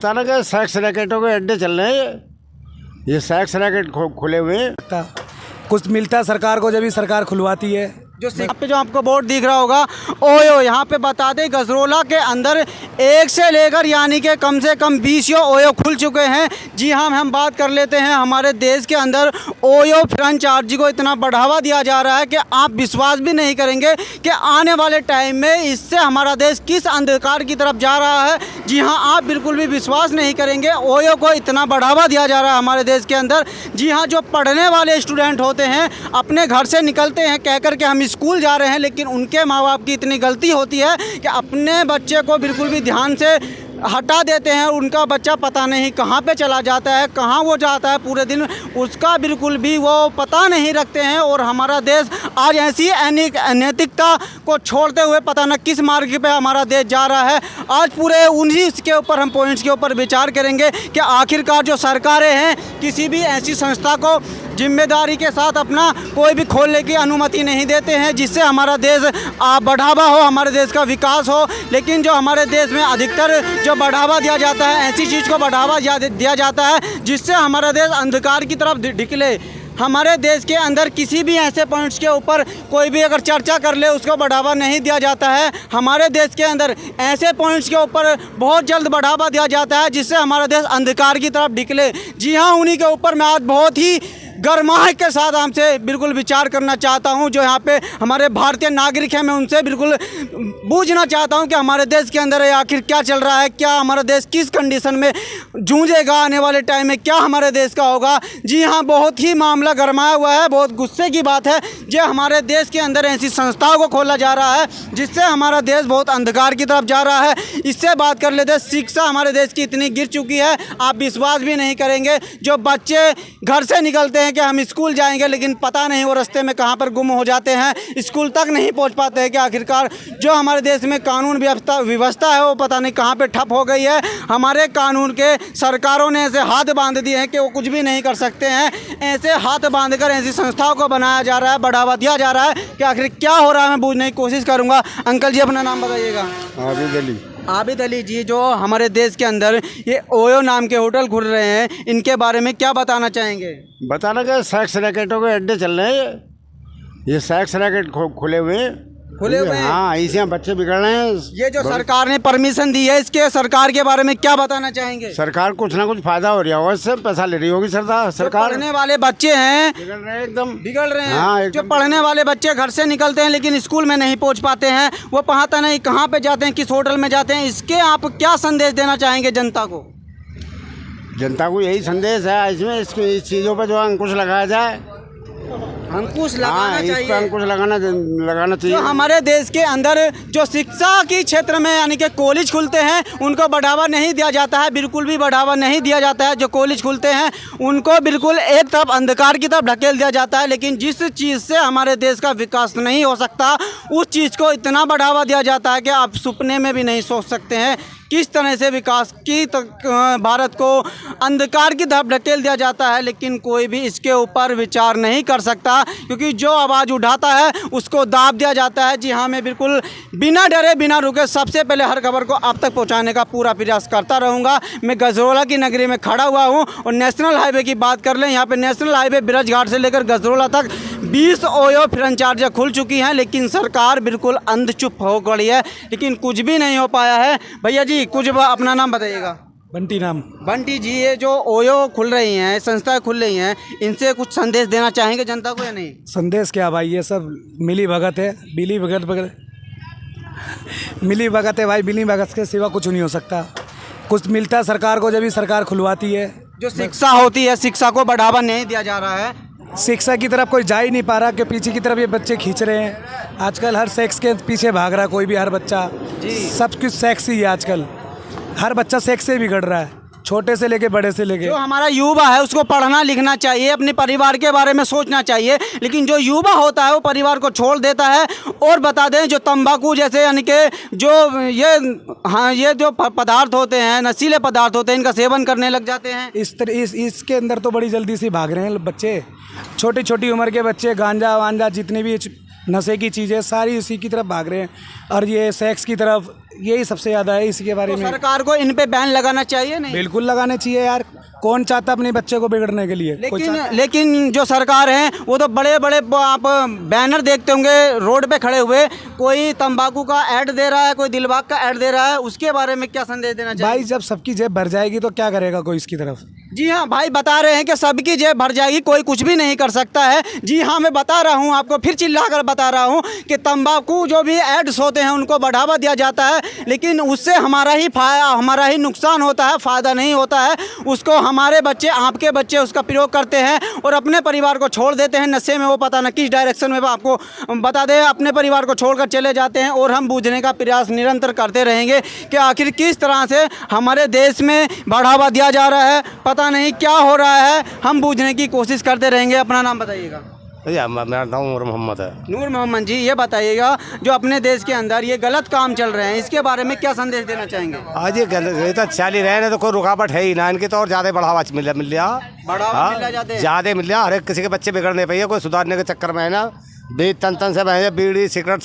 तरह के सेक्स रैकेटों के अड्डे चल रहे हैं ये सेक्स रैकेट खुले हुए हैं। कुछ मिलता है सरकार को जब भी सरकार खुलवाती है। यहाँ पे जो आपको बोर्ड दिख रहा होगा ओयो, यहाँ पे बता दें गजरोला के अंदर 1 से लेकर यानी कि कम से कम 20 ओयो खुल चुके हैं। जी हाँ, हम बात कर लेते हैं हमारे देश के अंदर ओयो फ्रेंचाइजी को इतना बढ़ावा दिया जा रहा है कि आप विश्वास भी नहीं करेंगे कि आने वाले टाइम में इससे हमारा देश किस अंधकार की तरफ जा रहा है। जी हाँ, आप बिल्कुल भी विश्वास नहीं करेंगे, ओयो को इतना बढ़ावा दिया जा रहा है हमारे देश के अंदर। जी हाँ, जो पढ़ने वाले स्टूडेंट होते हैं अपने घर से निकलते हैं कह कर के हम स्कूल जा रहे हैं, लेकिन उनके माँ बाप की इतनी गलती होती है कि अपने बच्चे को बिल्कुल भी ध्यान से हटा देते हैं। उनका बच्चा पता नहीं कहाँ पे चला जाता है, कहाँ वो जाता है पूरे दिन, उसका बिल्कुल भी वो पता नहीं रखते हैं। और हमारा देश आज ऐसी अनैतिकता को छोड़ते हुए पता न किस मार्ग पे हमारा देश जा रहा है। आज पूरे उन्हीं के ऊपर हम पॉइंट्स के ऊपर विचार करेंगे कि आखिरकार जो सरकारें हैं किसी भी ऐसी संस्था को जिम्मेदारी के साथ अपना कोई भी खोलने की अनुमति नहीं देते हैं जिससे हमारा देश बढ़ावा हो, हमारे देश का विकास हो। लेकिन जो हमारे देश में अधिकतर जो बढ़ावा दिया जाता है ऐसी चीज़ को बढ़ावा दिया जाता है जिससे हमारा देश अंधकार की तरफ निकले। हमारे देश के अंदर किसी भी ऐसे पॉइंट्स के ऊपर कोई भी अगर चर्चा कर ले उसको बढ़ावा नहीं दिया जाता है। हमारे देश के अंदर ऐसे पॉइंट्स के ऊपर बहुत जल्द बढ़ावा दिया जाता है जिससे हमारा देश अंधकार की तरफ निकले। जी हाँ, उन्हीं के ऊपर मैं आज बहुत ही गरमाहट के साथ आपसे बिल्कुल विचार करना चाहता हूं। जो यहाँ पे हमारे भारतीय नागरिक हैं मैं उनसे बिल्कुल पूछना चाहता हूं कि हमारे देश के अंदर आखिर क्या चल रहा है, क्या हमारा देश किस कंडीशन में जूझेगा, आने वाले टाइम में क्या हमारे देश का होगा। जी हाँ, बहुत ही मामला गरमाया हुआ है, बहुत गुस्से की बात है जो हमारे देश के अंदर ऐसी संस्थाओं को खोला जा रहा है जिससे हमारा देश बहुत अंधकार की तरफ जा रहा है। इससे बात कर लेते हैं, शिक्षा हमारे देश की इतनी गिर चुकी है आप विश्वास भी नहीं करेंगे। जो बच्चे घर से निकलते हैं कि हम स्कूल जाएंगे लेकिन पता नहीं वो रास्ते में कहाँ पर गुम हो जाते हैं, स्कूल तक नहीं पहुँच पाते हैं कि आखिरकार जो हमारे देश में कानून व्यवस्था है वो पता नहीं कहाँ पे ठप हो गई है। हमारे कानून के सरकारों ने ऐसे हाथ बांध दिए हैं कि वो कुछ भी नहीं कर सकते हैं। ऐसे हाथ बांधकर ऐसी संस्थाओं को बनाया जा रहा है, बढ़ावा दिया जा रहा है कि आखिर क्या हो रहा है मैं बूझने की कोशिश करूँगा। अंकल जी अपना नाम बताइएगा। आबिद अली जी, जो हमारे देश के अंदर ये ओयो नाम के होटल खुल रहे हैं इनके बारे में क्या बताना चाहेंगे? बताना क्या, सेक्स रैकेटों के अड्डे चल रहे हैं ये सेक्स रैकेट खुले हुए हैं। हाँ, इससे बच्चे बिगड़ रहे हैं। ये जो सरकार ने परमिशन दी है इसके सरकार के बारे में क्या बताना चाहेंगे? सरकार कुछ ना कुछ फायदा हो रहा होगा, इससे पैसा ले रही होगी सरकार। पढ़ने वाले बच्चे हैं बिगड़ रहे हैं, एकदम बिगड़ रहे हैं। हाँ, जो पढ़ने वाले बच्चे घर से निकलते हैं लेकिन स्कूल में नहीं पहुंच पाते हैं, वो पता नहीं कहाँ पे जाते हैं, किस होटल में जाते हैं। इसके आप क्या संदेश देना चाहेंगे जनता को? जनता को यही संदेश है इसमें इस चीज़ों पर जो अंकुश लगाया जाए, अंकुश लगाना चाहिए, इस पर अंकुश लगाना चाहिए। जो हमारे देश के अंदर जो शिक्षा के क्षेत्र में यानी कि कॉलेज खुलते हैं उनको बढ़ावा नहीं दिया जाता है, बिल्कुल भी बढ़ावा नहीं दिया जाता है। जो कॉलेज खुलते हैं उनको बिल्कुल एक तरफ अंधकार की तरफ ढकेल दिया जाता है। लेकिन जिस चीज़ से हमारे देश का विकास नहीं हो सकता उस चीज़ को इतना बढ़ावा दिया जाता है कि आप सपने में भी नहीं सोच सकते हैं किस तरह से विकास की भारत को अंधकार की तरफ ढकेल दिया जाता है। लेकिन कोई भी इसके ऊपर विचार नहीं कर सकता क्योंकि जो आवाज़ उठाता है उसको दाब दिया जाता है। जी हाँ, मैं बिल्कुल बिना डरे बिना रुके सबसे पहले हर खबर को आप तक पहुंचाने का पूरा प्रयास करता रहूँगा। मैं गजरोला की नगरी में खड़ा हुआ हूँ और नेशनल हाईवे की बात कर लें, यहाँ पे नेशनल हाईवे ब्रज घाट से लेकर गजरोला तक 20 ओयो फ्रेंचाइजी खुल चुकी हैं लेकिन सरकार बिल्कुल अंधचुप हो गई है, लेकिन कुछ भी नहीं हो पाया है। भैया जी कुछ अपना नाम बताइएगा। बंटी नाम। बंटी जी, ये जो ओयो खुल रही हैं, संस्थाएं खुल रही हैं, इनसे कुछ संदेश देना चाहेंगे जनता को या नहीं? संदेश क्या भाई, ये सब मिली भगत है, मिली भगत है भाई, मिली भगत के सिवा कुछ नहीं हो सकता। कुछ मिलता है सरकार को जब भी सरकार खुलवाती है। जो शिक्षा होती है शिक्षा को बढ़ावा नहीं दिया जा रहा है, शिक्षा की तरफ कोई जा ही नहीं पा रहा कि पीछे की तरफ ये बच्चे खींच रहे हैं। आजकल हर सेक्स के पीछे भाग रहा है कोई भी, हर बच्चा सब कुछ सेक्स ही है। आजकल हर बच्चा सेक्स से बिगड़ रहा है, छोटे से लेके बड़े से लेके। जो हमारा युवा है उसको पढ़ना लिखना चाहिए, अपने परिवार के बारे में सोचना चाहिए, लेकिन जो युवा होता है वो परिवार को छोड़ देता है। और बता दें जो तंबाकू जैसे यानी कि जो ये जो पदार्थ होते हैं, नशीले पदार्थ होते हैं, इनका सेवन करने लग जाते हैं। इसके अंदर तो बड़ी जल्दी से भाग रहे हैं बच्चे, छोटी छोटी उम्र के बच्चे गांजा वांजा जितनी भी नशे की चीज़ें सारी उसी की तरफ भाग रहे हैं और ये सेक्स की तरफ यही सबसे ज़्यादा है इसके बारे में। सरकार को इन पे बैन लगाना चाहिए नहीं? बिल्कुल लगाने चाहिए यार, कौन चाहता अपने बच्चे को बिगड़ने के लिए? लेकिन जो सरकार है वो तो बड़े बड़े आप बैनर देखते होंगे रोड पे खड़े हुए, कोई तंबाकू का ऐड दे रहा है, कोई दिलबाग का ऐड दे रहा है, उसके बारे में क्या संदेश देना चाहिए? भाई जब सबकी जेब भर जाएगी तो क्या करेगा कोई इसकी तरफ? जी हाँ भाई, बता रहे हैं कि सबकी जेब भर जाएगी, कोई कुछ भी नहीं कर सकता है। जी हाँ, मैं बता रहा हूँ आपको, फिर चिल्ला कर बता रहा हूँ कि तंबाकू जो भी एड्स होते हैं उनको बढ़ावा दिया जाता है, लेकिन उससे हमारा ही नुकसान होता है, फ़ायदा नहीं होता है। उसको हमारे बच्चे, आपके बच्चे उसका प्रयोग करते हैं और अपने परिवार को छोड़ देते हैं नशे में, वो पता न किस डायरेक्शन में। आपको बता दें, अपने परिवार को छोड़कर चले जाते हैं और हम बूझने का प्रयास निरंतर करते रहेंगे कि आखिर किस तरह से हमारे देश में बढ़ावा दिया जा रहा है, पता नहीं क्या हो रहा है, हम बूझने की कोशिश करते रहेंगे। अपना नाम बताइएगा। मेरा नाम नूर मोहम्मद है। नूर मोहम्मद जी, ये बताइएगा जो अपने देश के अंदर ये गलत काम चल रहे हैं, इसके बारे में क्या संदेश देना चाहेंगे? आज ये तो चल ही रहे हैं, तो कोई रुकावट है ही ना इनकी, तो और ज़्यादा बढ़ावा मिल रहा, ज़्यादा मिल रहा। हर एक किसी के बच्चे बिगड़ने पे, कोई सुधारने के चक्कर में है ना, तन से बहन बीड़ी सिगरेट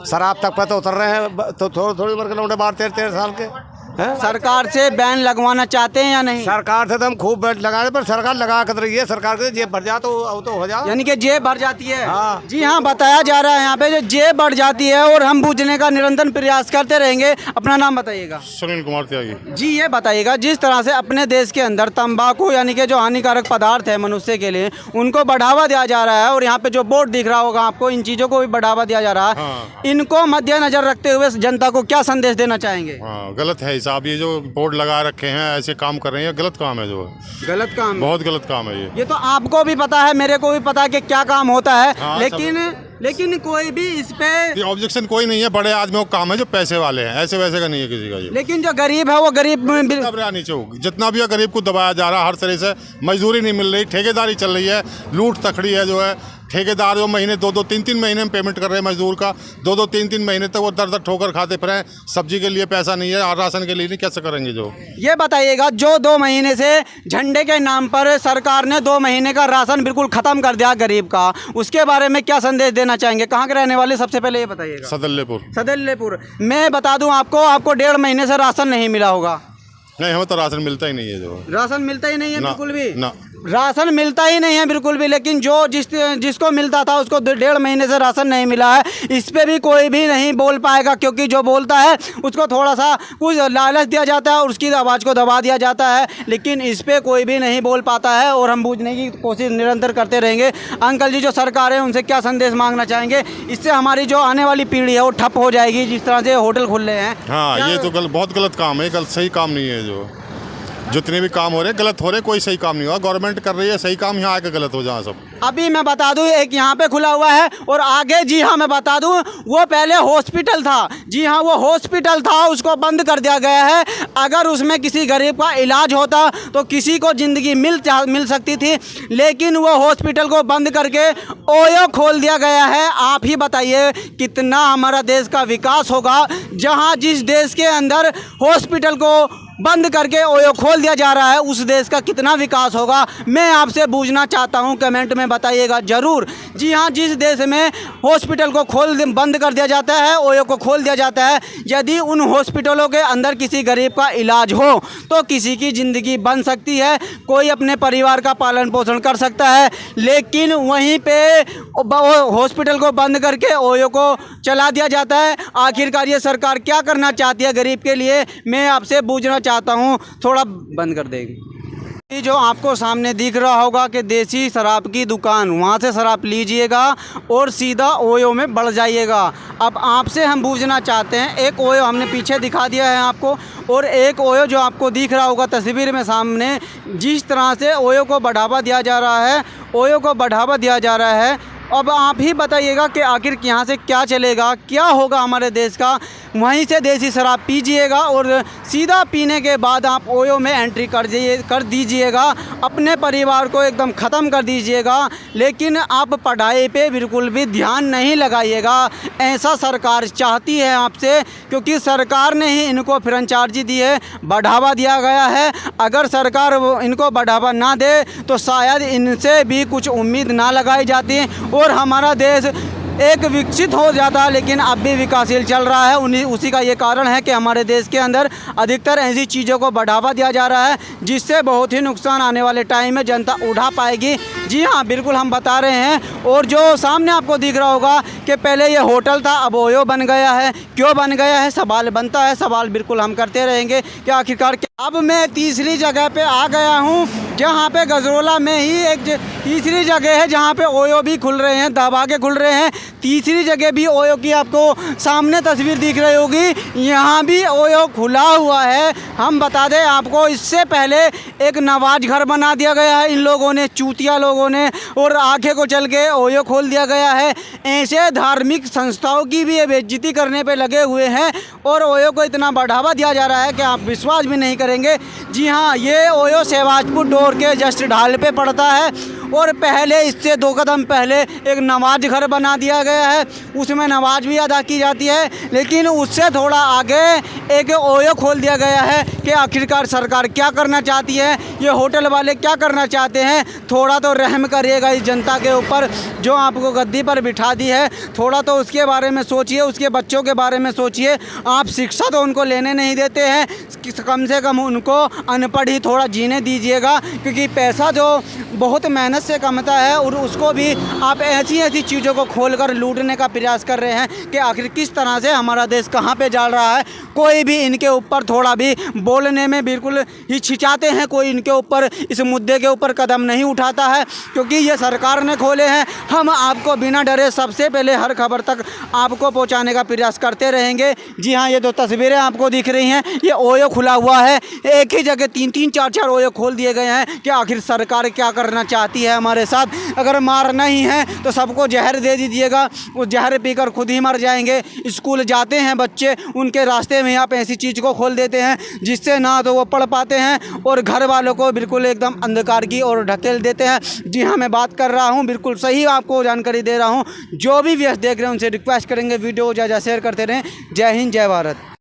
शराब तक पर तो उतर रहे हैं, तो थोड़ी उम्र के लौटे 12-13 साल के हैं। सरकार से बैन लगवाना चाहते हैं या नहीं? सरकार से तो हम खूब बैन लगाए, पर सरकार लगा कर रही है। सरकार के जेब भर जा तो हो जा, यानी कि जेब भर जाती है। हाँ। जी हाँ, बताया जा रहा है यहाँ पे जो जेब बढ़ जाती है और हम बूझने का निरंतर प्रयास करते रहेंगे। अपना नाम बताइएगा। सुनील कुमार त्यागी जी, ये बताइएगा जिस तरह से अपने देश के अंदर तंबाकू यानी कि जो हानिकारक पदार्थ है मनुष्य के लिए, उनको बढ़ावा दिया जा रहा है और यहाँ पे जो बोर्ड दिख रहा होगा आपको, इन चीज़ों को भी बढ़ावा दिया जा रहा है। हाँ। इनको मद्देनजर रखते हुए जनता को क्या संदेश देना चाहेंगे? गलत है साहब, ये जो बोर्ड लगा रखे हैं ऐसे काम कर रहे हैं, गलत काम है, जो गलत काम, बहुत गलत काम है ये तो आपको भी पता है, मेरे को भी पता है कि क्या काम होता है। हाँ, लेकिन कोई भी इस पे ऑब्जेक्शन कोई नहीं है। बड़े आदमियों का काम है, जो पैसे वाले हैं, ऐसे वैसे का नहीं है किसी का ये। लेकिन जो गरीब है वो गरीब नीचे होगी, जितना भी है गरीब को दबाया जा रहा है हर तरह से। मजदूरी नहीं मिल रही, ठेकेदारी चल रही है, लूट तखड़ी है जो है। ठेकेदार जो महीने 2-3 महीने में पेमेंट कर रहे हैं मजदूर का, 2-3 महीने तक वो दर ठोकर खाते फिर हैं। सब्जी के लिए पैसा नहीं है और राशन के लिए नहीं, कैसे करेंगे? जो ये बताइएगा, जो 2 महीने से झंडे के नाम पर सरकार ने 2 महीने का राशन बिल्कुल ख़त्म कर दिया गरीब का, उसके बारे में क्या संदेश देना चाहेंगे? कहाँ के रहने वाले, सबसे पहले ये बताइएगा। सदल्लेपुर। मैं बता दूं आपको 1.5 महीने से राशन नहीं मिला होगा। नहीं, हमें तो राशन मिलता ही नहीं है, जो राशन मिलता ही नहीं है बिल्कुल भी ना, राशन मिलता ही नहीं है बिल्कुल भी। लेकिन जो जिसको मिलता था उसको 1.5 महीने से राशन नहीं मिला है। इस पे भी कोई भी नहीं बोल पाएगा, क्योंकि जो बोलता है उसको थोड़ा सा कुछ लालच दिया जाता है और उसकी आवाज़ को दबा दिया जाता है। लेकिन इस पे कोई भी नहीं बोल पाता है और हम बूझने की कोशिश निरंतर करते रहेंगे। अंकल जी, जो सरकार है उनसे क्या संदेश मांगना चाहेंगे? इससे हमारी जो आने वाली पीढ़ी है वो ठप हो जाएगी, जिस तरह से होटल खुल रहे हैं। हाँ, ये तो बहुत गलत काम है, सही काम नहीं है। जो जितने भी काम हो रहे हैं गलत हो रहे, कोई सही काम नहीं हुआ। गवर्नमेंट कर रही है सही काम, यहाँ आके गलत हो जाए सब। अभी मैं बता दूं, एक यहाँ पे खुला हुआ है और आगे, जी हाँ मैं बता दूं, वो पहले हॉस्पिटल था। जी हाँ, वो हॉस्पिटल था, उसको बंद कर दिया गया है। अगर उसमें किसी गरीब का इलाज होता तो किसी को ज़िंदगी मिल सकती थी, लेकिन वो हॉस्पिटल को बंद करके ओयो खोल दिया गया है। आप ही बताइए कितना हमारा देश का विकास होगा, जहाँ जिस देश के अंदर हॉस्पिटल को बंद करके ओयो खोल दिया जा रहा है, उस देश का कितना विकास होगा। मैं आपसे पूछना चाहता हूं, कमेंट में बताइएगा ज़रूर। जी हाँ, जिस देश में हॉस्पिटल को बंद कर दिया जाता है, ओयो को खोल दिया जाता है, यदि उन हॉस्पिटलों के अंदर किसी गरीब का इलाज हो तो किसी की ज़िंदगी बन सकती है, कोई अपने परिवार का पालन पोषण कर सकता है। लेकिन वहीं पे हॉस्पिटल को बंद करके ओयो को चला दिया जाता है। आखिरकार ये सरकार क्या करना चाहती है गरीब के लिए, मैं आपसे पूछना चाहता हूं। थोड़ा बंद कर देंगे। जो आपको सामने दिख रहा होगा कि देसी शराब की दुकान, वहाँ से शराब लीजिएगा और सीधा ओयो में बढ़ जाइएगा। अब आपसे हम पूछना चाहते हैं, एक ओयो हमने पीछे दिखा दिया है आपको, और एक ओयो जो आपको दिख रहा होगा तस्वीर में सामने, जिस तरह से ओयो को बढ़ावा दिया जा रहा है, ओयो को बढ़ावा दिया जा रहा है। अब आप ही बताइएगा कि आखिर यहाँ से क्या चलेगा, क्या होगा हमारे देश का। वहीं से देसी शराब पीजिएगा और सीधा पीने के बाद आप ओयो में एंट्री कर दीजिएगा, अपने परिवार को एकदम ख़त्म कर दीजिएगा। लेकिन आप पढ़ाई पे बिल्कुल भी ध्यान नहीं लगाइएगा, ऐसा सरकार चाहती है आपसे, क्योंकि सरकार ने ही इनको फ्रेंचाइजी दी है, बढ़ावा दिया गया है। अगर सरकार इनको बढ़ावा ना दे तो शायद इनसे भी कुछ उम्मीद ना लगाई जाती और हमारा देश एक विकसित हो जाता, लेकिन अब भी विकासशील चल रहा है। उसी का ये कारण है कि हमारे देश के अंदर अधिकतर ऐसी चीज़ों को बढ़ावा दिया जा रहा है, जिससे बहुत ही नुकसान आने वाले टाइम में जनता उठा पाएगी। जी हाँ, बिल्कुल हम बता रहे हैं। और जो सामने आपको दिख रहा होगा कि पहले ये होटल था, अब ओयो बन गया है। क्यों बन गया है, सवाल बनता है। सवाल बिल्कुल हम करते रहेंगे कि आखिरकार। अब मैं तीसरी जगह पे आ गया हूँ, जहाँ पे गजरोला में ही एक तीसरी जगह है जहाँ पे ओयो भी खुल रहे हैं, दरवाजे खुल रहे हैं। तीसरी जगह भी ओयो की आपको सामने तस्वीर दिख रही होगी, यहाँ भी ओयो खुला हुआ है। हम बता दें आपको, इससे पहले एक नवाज घर बना दिया गया है इन लोगों ने, चूतिया लोगों ने, और आंखें को चल के ओयो खोल दिया गया है। ऐसे धार्मिक संस्थाओं की भी बेइज्जती करने पे लगे हुए हैं और ओयो को इतना बढ़ावा दिया जा रहा है कि आप विश्वास भी नहीं करेंगे। जी हाँ, ये ओयो सेवाजपुर डोर के जस्ट ढाल पे पड़ता है और पहले इससे 2 कदम पहले एक नमाज घर बना दिया गया है, उसमें नमाज भी अदा की जाती है। लेकिन उससे थोड़ा आगे एक ओयो खोल दिया गया है कि आखिरकार सरकार क्या करना चाहती है, ये होटल वाले क्या करना चाहते हैं। थोड़ा तो रहम करिएगा इस जनता के ऊपर जो आपको गद्दी पर बिठा दी है। थोड़ा तो उसके बारे में सोचिए, उसके बच्चों के बारे में सोचिए। आप शिक्षा तो उनको लेने नहीं देते हैं, कम से कम उनको अनपढ़ ही थोड़ा जीने दीजिएगा, क्योंकि पैसा जो बहुत मेहनत से कमाता है और उसको भी आप ऐसी चीज़ों को खोलकर लूटने का प्रयास कर रहे हैं कि आखिर किस तरह से हमारा देश कहाँ पे जा रहा है। कोई भी इनके ऊपर थोड़ा भी बोलने में बिल्कुल हिचकिचाते हैं, कोई इनके ऊपर इस मुद्दे के ऊपर कदम नहीं उठाता है, क्योंकि ये सरकार ने खोले हैं। हम आपको बिना डरे सबसे पहले हर खबर तक आपको पहुँचाने का प्रयास करते रहेंगे। जी हाँ, ये 2 तस्वीरें आपको दिख रही हैं, ये ओयो खुला हुआ है। एक ही जगह 3-3 4-4 ओयो खोल दिए गए हैं कि आखिर सरकार क्या करना चाहती है हमारे साथ। अगर मारना ही है तो सबको जहर दे दीजिएगा, वो जहर पीकर खुद ही मर जाएंगे। स्कूल जाते हैं बच्चे, उनके रास्ते में आप ऐसी चीज़ को खोल देते हैं जिससे ना तो वो पढ़ पाते हैं और घर वालों को बिल्कुल एकदम अंधकार की ओर ढकेल देते हैं। जी हाँ, मैं बात कर रहा हूँ, बिल्कुल सही आपको जानकारी दे रहा हूँ। जो भी व्यस्त देख रहे हैं उनसे रिक्वेस्ट करेंगे वीडियो ज़्यादा शेयर करते रहें। जय हिंद, जय भारत।